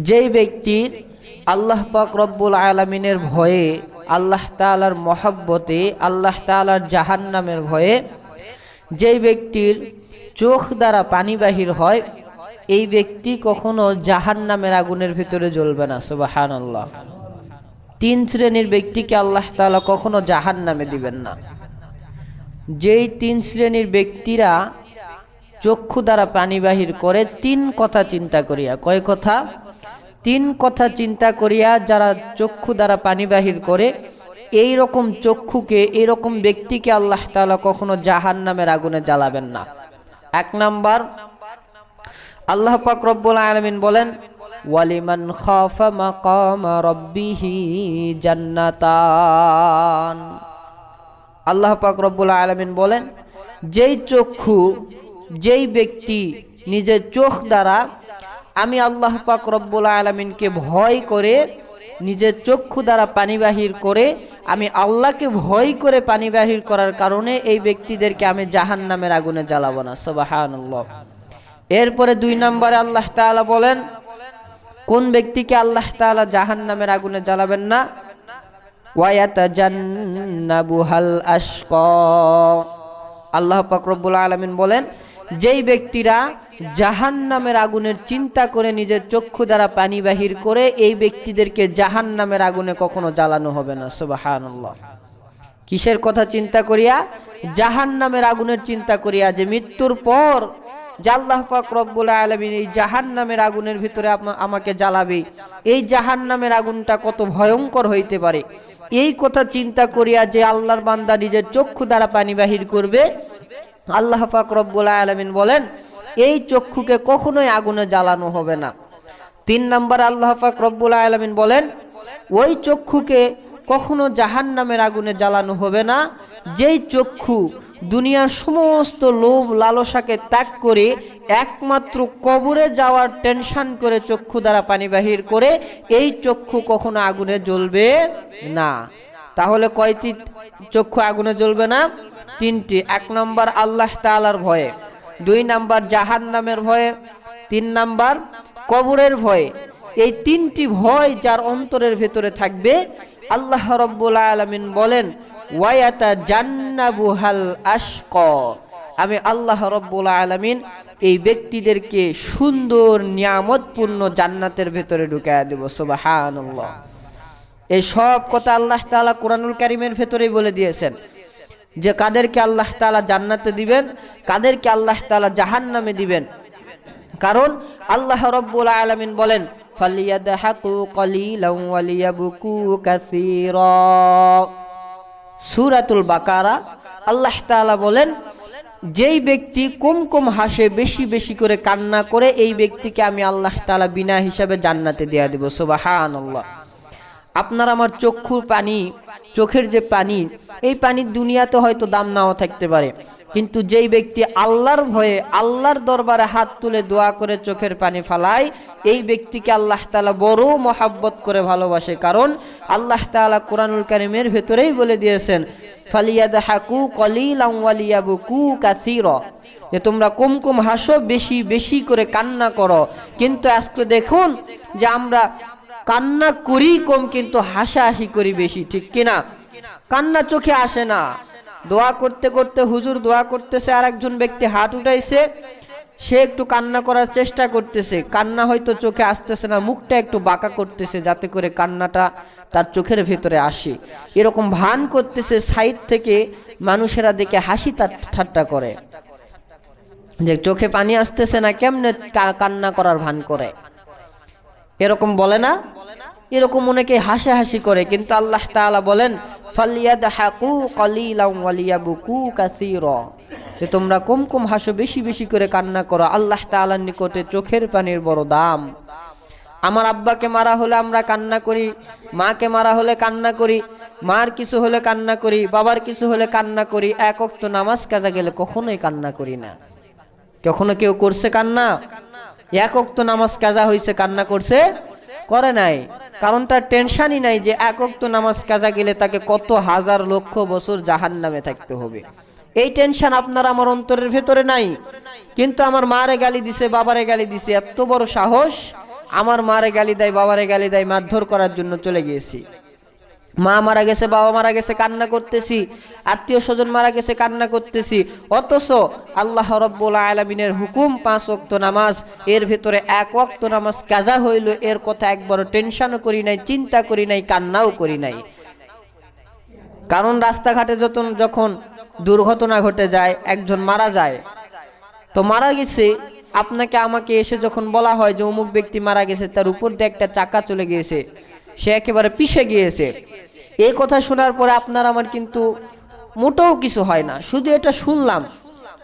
যেই ব্যক্তির আল্লাহ পাক রব্বুল আলামিনের ভয়ে, আল্লাহ তাআলার মহব্বতে, আল্লাহ তাআলার জাহান্নামের ভয়ে যেই ব্যক্তির চোখ দ্বারা পানি বাহির হয়, এই ব্যক্তি কখনো জাহান্নামের আগুনের ভিতরে জ্বলবে না। সুবহানাল্লাহ। 3 শ্রেণীর ব্যক্তিকে আল্লাহ তাআলা কখনো জাহান্নামে দিবেন না। যেই 3 শ্রেণীর ব্যক্তিরা চক্ষু দ্বারা পানি বাহির করে 3 কথা চিন্তা করিয়া, কয় কথা? 3 কথা চিন্তা করিয়া যারা চক্ষু দ্বারা পানি বাহির করে, এই রকম চক্ষুকে, এই রকম ব্যক্তিকে আল্লাহ তাআলা কখনো জাহান্নামের আগুনে জ্বালাবেন না। 1 নাম্বার, আল্লাহ পাক রব্বুল আলামিন বলেন, ওয়ালিমান খাফা মাকামা রাব্বিহি জান্নাতান। আল্লাহ পাক রব্বুল আলামিন বলেন, যেই চক্ষু, যেই ব্যক্তি নিজের চোখ দ্বারা আমি আল্লাহ পাক রব্বুল আলামিনকে ভয় করে, নিজের চক্ষু দ্বারা পানি বাহির করে, আমি আল্লাহকে ভয় করে পানি বাহির করার কারণে এই ব্যক্তিদেরকে আমি জাহান্নামের আগুনে জ্বালাবো না। সুবহানাল্লাহ। এরপরে 2 নম্বরে আল্লাহ তাআলা বলেন, কোন ব্যক্তিকে আল্লাহ তাআলা জাহান্নামের আগুনে জ্বালাবেন না? ওয়ায়াতাজান্নাবুহাল আশকা। আল্লাহ পাক রব্বুল আলামিন বলেন, যেই ব্যক্তিরা জাহান্নামের আগুনের চিন্তা করে নিজের চক্ষু দ্বারা পানি বাহির করে, এই ব্যক্তিদেরকে জাহান্নামের আগুনে কখনো জ্বালানো হবে না। সুবহানাল্লাহ। কিসের কথা চিন্তা করিয়া? জাহান্নামের আগুনের চিন্তা করিয়া, যে মৃত্যুর পর যে আল্লাহ পাক রব্বুল আলামিন এই জাহান্নামের আগুনের ভিতরে আমাকে জ্বালাবে, এই জাহান্নামের আগুনটা কত ভয়ঙ্কর হইতে পারে, এই কথা চিন্তা করিয়া যে আল্লাহর বান্দা নিজের চক্ষু দ্বারা পানি বাহির করবে, আল্লাহ পাক রব্বুল আলামিন বলেন এই চক্ষুকে কখনোই আগুনে জ্বালানো হবে না। 3 নম্বর আল্লাহ পাক রব্বুল আলামিন বলেন, ওই চক্ষুকে কখনো জাহান্নামের আগুনে জ্বালানো হবে না, যেই চক্ষু দুনিয়ার সমস্ত লোভ লালসাকে ত্যাগ করে একমাত্র কবরে যাওয়ার টেনশন করে চক্ষু দ্বারা পানি বাহির করে, এই চক্ষু কখনো আগুনে জ্বলবে না। তাহলে কয়টি চক্ষু আগুনে জ্বলবে না? 3টি। 1 নম্বর আল্লাহ তাআলার ভয়ে, 2 নম্বর জাহান্নামের ভয়ে, 3 নম্বর কবরের ভয়ে। এই 3টি ভয় যার অন্তরের ভেতরে থাকবে, আল্লাহ রাব্বুল আলামিন বলেন, ওয়ায়াতাজান্নাবুহাল আশকা। আমি আল্লাহ রাব্বুল আলামিন এই ব্যক্তিদেরকে সুন্দর নিয়ামতপূর্ণ জান্নাতের ভেতরে ঢুকায়া দেব। সুবহানাল্লাহ। এই সব কথা আল্লাহ তাআলা কোরআনুল কারীমের ভেতরেই বলে দিয়েছেন, যে কাদেরকে আল্লাহ তাআলা জান্নাতে দিবেন, কাদেরকে আল্লাহ তাআলা জাহান্নামে দিবেন। কারণ আল্লাহ রাব্বুল আলামিন বলেন, ফালিয়াদহাকু কলিলান ওয়ালিয়াবকু কাসীরা। সূরাতুল বাকারা আল্লাহ তাআলা বলেন, যেই ব্যক্তি কম কম হাসে, বেশি বেশি করে কান্না করে, এই ব্যক্তিকে আমি আল্লাহ তাআলা বিনা হিসাবে জান্নাতে দেয়া দেব। সুবহানাল্লাহ। আপনার আমার চক্ষুর পানি, চোখের যে পানি, এই পানির দুনিয়াতে হয়তো দাম নাও থাকতে পারে, কিন্তু যেই ব্যক্তি আল্লাহর ভয়ে আল্লাহর দরবারে হাত তুলে দোয়া করে চোখের পানি ফালায়, এই ব্যক্তিকে আল্লাহ তাআলা বড় মহব্বত করে ভালোবাসে। কারণ আল্লাহ তাআলা কোরআনুল কারীমের ভেতরেই বলে দিয়েছেন, ফালিয়াদহাকু কলিলান ওয়ালিয়াবকু কাসীরা, যে তোমরা কম কম হাসো, বেশি বেশি করে কান্না করো। কিন্তু আজকে দেখুন যে আমরা কান্না করি কম, কিন্তু হাসাহাসি করি বেশি, ঠিক কিনা? কান্না চোখে আসে না। দোয়া করতে করতে হুজুর দোয়া করতেছে, আর একজন ব্যক্তি হাত উঠাইছে, সে একটু কান্না করার চেষ্টা করতেছে, কান্না হয়তো চোখে আসতেছে না, মুখটা একটু বাঁকা করতেছে যাতে করে কান্নাটা তার চোখের ভেতরে আসে, এরকম ভান করতেছে। সাইড থেকে মানুষেরা দেখে হাসি ঠাট্টা করে, যে চোখে পানি আসতেছে না, কেমনে কান্না করার ভান করে, এরকম বলে না? এরকম অনেকে হাসাহাসি করে। কিন্তু আল্লাহ তাআলা বলেন, ফালিয়াদহাকু কলিলান ওয়ালিয়াবকু কাসীরা, যে তোমরা কম কম হাসো, বেশি বেশি করে কান্না করো। আল্লাহ তাআলার নিকটে চোখের পানির বড় দাম। আমার আব্বাকে মারা হলে আমরা কান্না করি, মাকে মারা হলে কান্না করি, মার কিছু হলে কান্না করি, বাবার কিছু হলে কান্না করি। 1 ওয়াক্ত নামাজ কাজা গেলে কখনোই কান্না করি না। কখনো কেউ করছে কান্না? 1 ওয়াক্ত নামাজ কাজা হয়েছে, কান্না করছে? করে নাই। কারণ তার টেনশনই নাই যে 1 ওয়াক্ত নামাজ কাজা গেলে তাকে কত হাজার লক্ষ বছর জাহান্নামে থাকতে হবে। এই টেনশন আপনার আমার অন্তরের ভেতরে নাই। কিন্তু আমার মারে গালি দিছে, বাবারে গালি দিছে, এত বড় সাহস, আমার মারে গালি দেয়, বাবারে গালি দেয়, মারধর করার জন্য চলে গিয়েছি। মা মারা গেছে, বাবা মারা গেছে, কান্না করতেছি, আত্মীয় স্বজন মারা গেছে, কান্না করতেছি, অথচ আল্লাহ রাব্বুল আলামিনের হুকুম 5 ওয়াক্ত নামাজ, এর ভিতরে 1 ওয়াক্ত নামাজ কাজা হইল, এর কথা একবার টেনশনও করি নাই, চিন্তা করি নাই, কান্নাও করি নাই। কারণ রাস্তাঘাটে যখন দুর্ঘটনা ঘটে যায়, একজন মারা যায়, তো মারা গেছে, আপনাকে আমাকে এসে যখন বলা হয় যে অমুক ব্যক্তি মারা গেছে, তার উপর দিয়ে একটা চাকা চলে গিয়েছে, সে একেবারে পিষে গিয়েছে, এই কথা শোনার পরে আপনার আমার কিন্তু মোটেও কিছু হয় না, শুধু এটা শুনলাম।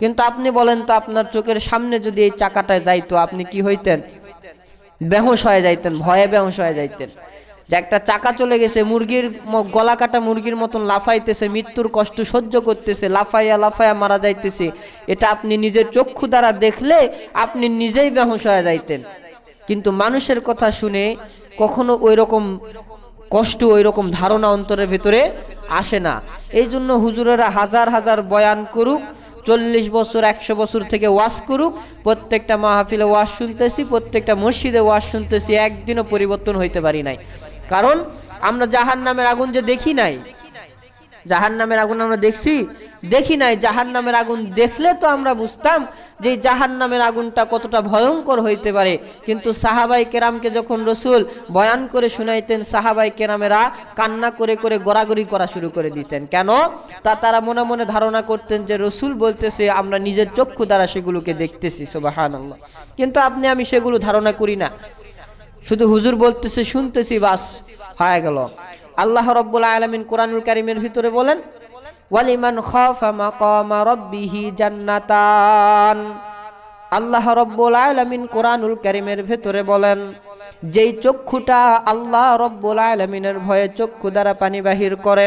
কিন্তু আপনি বলেন তো, আপনার চোখের সামনে যদি এই চাকাটায় যাইতো, আপনি কি হইতেন? বেহুশ হয়ে যাইতেন, ভয়ে বেহুশ হয়ে যাইতেন। যে একটা চাকা চলে গেছে, মুরগির গলা কাটা মুরগির মতন লাফাইতেছে, মৃত্যুর কষ্ট সহ্য করতেছে, লাফাইয়া লাফাইয়া মারা যাইতেছে, এটা আপনি নিজের চক্ষু দ্বারা দেখলে আপনি নিজেই বেহুশ হয়ে যাইতেন। কিন্তু মানুষের কথা শুনে কখনো ওই রকম কষ্ট, ওই রকম ধারণা অন্তরের ভিতরে আসে না। এই জন্য হুজুরেরা হাজার হাজার বয়ান করুক, 40 বছর 100 বছর থেকে ওয়াজ করুক, প্রত্যেকটা মাহফিলে ওয়াজ শুনতেছি, প্রত্যেকটা মসজিদে ওয়াজ শুনতেছি, একদিনও পরিবর্তন হইতে পারি নাই। কারণ আমরা জাহান্নামের আগুন যে দেখি নাই, জাহান্নামের আগুন আমরা দেখি নাই। জাহান্নামের আগুন দেখলে তো আমরা বুঝতাম যে জাহান্নামের আগুনটা কতটা ভয়ঙ্কর হইতে পারে। কিন্তু সাহাবাই কেরামকে যখন রসুল বয়ান করে শুনাইতেন, সাহাবাই কেরামেরা কান্না করে করে গড়াগড়ি করা শুরু করে দিতেন। কেন? তারা মনে মনে ধারণা করতেন যে রসুল বলতেছে, আমরা নিজের চক্ষু দ্বারা সেগুলোকে দেখতেছি। সুবহানাল্লাহ। কিন্তু আপনি আমি সেগুলো ধারণা করি না, শুধু হুজুর বলতেছে শুনতেছি, বাস হয়ে গেল। আল্লাহ রাব্বুল আলামিন কোরআনুল কারীমের ভিতরে বলেন, ওয়ালিমান খাফা মাকামা রাব্বিহি জান্নাতান। আল্লাহ রাব্বুল আলামিন কোরআনুল কারীমের ভিতরে বলেন, যেই চক্ষুটা আল্লাহ রাব্বুল আলামিনের ভয়ে চক্ষু দ্বারা পানি বাহির করে,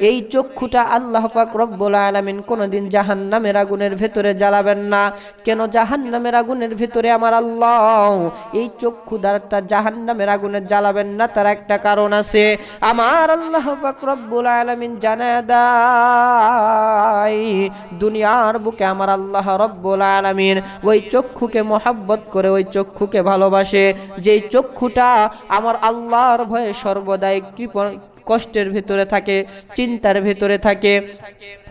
এই চক্ষুটা আল্লাহ পাক রব্বুল আলামিন কোনদিন জাহান্নামের আগুনের ভেতরে জ্বালাবেন না। কেন জাহান্নামের আগুনের ভেতরে আমার আল্লাহ এই চক্ষু দ্বারাটা জাহান্নামের আগুনে জ্বালাবেন না? তার একটা কারণ আছে। আমার আল্লাহ পাক রব্বুল আলামিন জানায় দেয়, দুনিয়ার বুকে আমার আল্লাহ রব্বুল আলামিন ওই চক্ষুকে মহব্বত করে, ওই চক্ষুকে ভালোবাসে, যেই চক্ষুটা আমার আল্লাহর ভয়ে সর্বদাই কষ্টের ভিতরে থাকে, চিন্তার ভিতরে থাকে।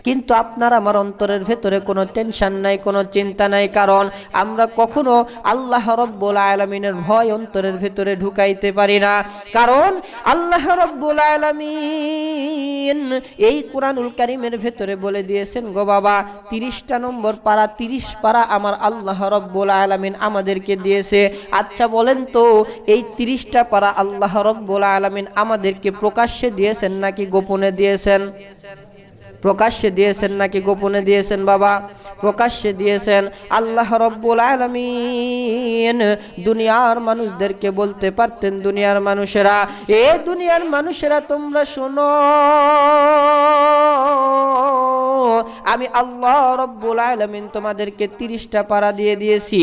কিন্তু আপনার আমার অন্তরের ভেতরে কোনো টেনশন নাই, কোনো চিন্তা নাই, কারণ আমরা কখনো আল্লাহ রাব্বুল আলামিনের ভয় অন্তরের ভেতরে ঢুকাইতে পারি না। কারণ আল্লাহ রাব্বুল আলামিন এই কোরআনুল কারীমের ভেতরে বলে দিয়েছেন, গো বাবা, 30টা নম্বর পারা, 30 পারা আমার আল্লাহ রাব্বুল আলামিন আমাদেরকে দিয়েছে। আচ্ছা বলেন তো, এই 30টা পারা আল্লাহ রাব্বুল আলামিন আমাদেরকে প্রকাশ্যে দিয়েছেন নাকি গোপনে দিয়েছেন? প্রকাশ্যে দিয়েছেন নাকি গোপনে দিয়েছেন? বাবা, প্রকাশ্যে দিয়েছেন। আল্লাহ রাব্বুল আলামিন দুনিয়ার মানুষদেরকে বলতে পারতেন, দুনিয়ার মানুষেরা, এ দুনিয়ার মানুষেরা তোমরা শোনো, আমি আল্লাহ রাব্বুল আলামিন তোমাদেরকে 30টা পারা দিয়ে দিয়েছি,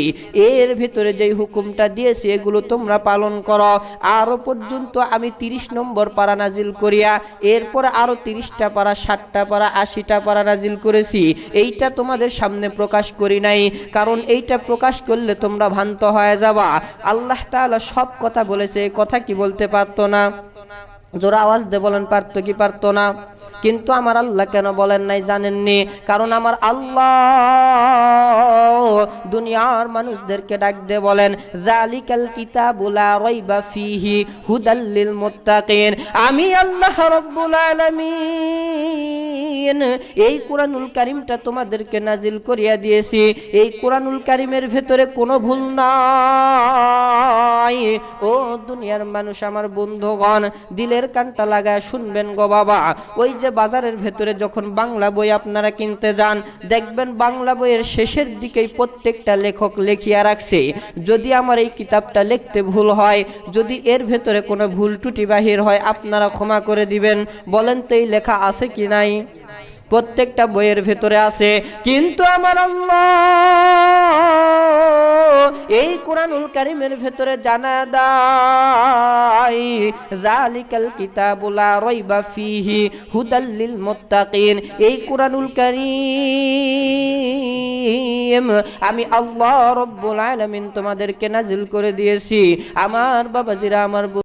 এর ভিতরে যেই হুকুমটা দিয়েছি এগুলো তোমরা পালন করো। আরো পর্যন্ত আমি 30 নম্বর পারা নাজিল করিয়া এরপর আরো 30টা পারা, 60টা পারা, 80টা পারা নাজিল করেছি। এইটা তোমাদের সামনে প্রকাশ করি নাই, কারণ এইটা প্রকাশ করলে তোমরা ভ্রান্ত হয়ে যাবা। আল্লাহ তাআলা সব কথা বলেছে, এই কথা কি বলতে পারতো না? জোরে আওয়াজ দিয়ে বলেন, পারতো কি পারতো না? কিন্তু আমার আল্লাহ কেন বলেন নাই জানেননি? কারণ আমার আল্লাহ দুনিয়ার মানুষদেরকে ডাক দিয়ে বলেন, যালিকাল কিতাবু লা রাইবা ফীহি হুদাল লিল মুত্তাকিন। আমি আল্লাহ রাব্বুল আলামিন এই কোরআনুল কারীমটা তোমাদেরকে নাজিল করিয়া দিয়েছি। এই কোরআনুল কারীমের ভেতরে কোনো ভুল নাই। ও দুনিয়ার মানুষ, আমার বন্ধুগণ, দিলের কানটা লাগায় শুনবেন গো বাবা। ওই যে বাজারের ভেতরে যখন বাংলা বই আপনারা কিনতে যান, দেখবেন বাংলা বইয়ের শেষের দিকেই প্রত্যেকটা লেখক লেখিয়া রাখছে, যদি আমার এই কিতাবটা লিখতে ভুল হয়, যদি এর ভেতরে কোনো ভুল ত্রুটি বাহির হয়, আপনারা ক্ষমা করে দিবেন। বলেন তো এই লেখা আছে কি নাই? প্রত্যেকটা বইয়ের ভেতরে আছে, কিন্তু আমার আল্লাহ এই কোরআনুল কারীমের ভেতরে জানা দেয় যালিকাল কিতাবু লা রাইবা ফীহি হুদাল লিল মুত্তাকিন। এই কোরআনুল কারীম আমি আল্লাহ রব্বুল আলামিন তোমাদেরকে নাজিল করে দিয়েছি। আমার বাবাজিরা, আমার